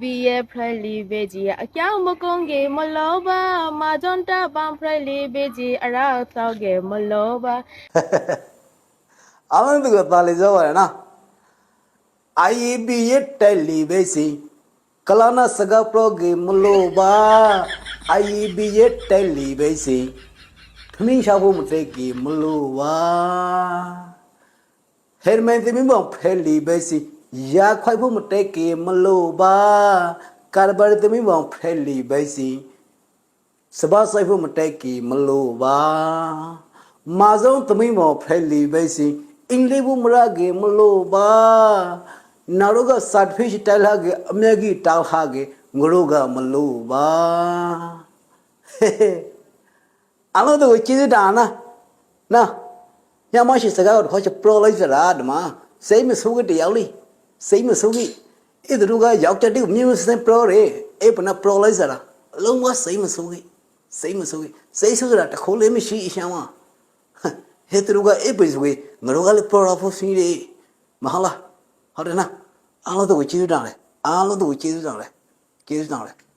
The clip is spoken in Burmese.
Be a pretty veggie, a cow mokonge, moloba, majonta, bam pretty veggie, a rat toge, moloba. အမှန်တကယ်ပါလေကြောရနော် IAB ရဲ့တယ်လီပဲစီကလာနာစကားပရိုဂရမ်မလို့ပါ IAB ရဲ့တယ်လီပဲစီခမင်းရှာဖို့မသိကြမလို့ပါဟဲမန်သမီးမောင်ဖဲလီပဲစီရာခွိုက်ဖို့မသိကြမလို့ပါကာဘရသမီးမောင်ဖဲလီပဲစီစဘာဆိုင်ဖို့မသိကြမလို့ပါမာဆုံးသမီးမောင်ဖဲလီပဲစီအင်္ဂလိပ်ဘုမရကေမလို့ပါနာရောကစတ်ဖစ်တိုင်လာကေအမြဲကြီးတောက်ဟာကေငရိုကမလို့ပါအလို့တော့ကြည့်တာနော်ညမရှိစကားတော့ခေါ်ချပရိုလိုက်စရာဓမ္မစိတ်မဆိုးကတရားလေးစိတ်မဆိုးကြီးအဲ့တို့ကယောက်ျားတူမြင်းစင်ပရိုရဲအဲ့ပနပရိုလိုက်စရာလုံးဝစိတ်မဆိုးကြီးစိတ်ဆိုးတာတခိုးလေးမရှိအရှမ်းပါဟဲ့တို့ကအဲ့ပစ္စည်းငါတို့ကလည်းပရိုဖို့စီးတယ်မဟုတ်လားဟုတ်တယ်နော်အားလုံးတော့ကြည့်ကြတယ်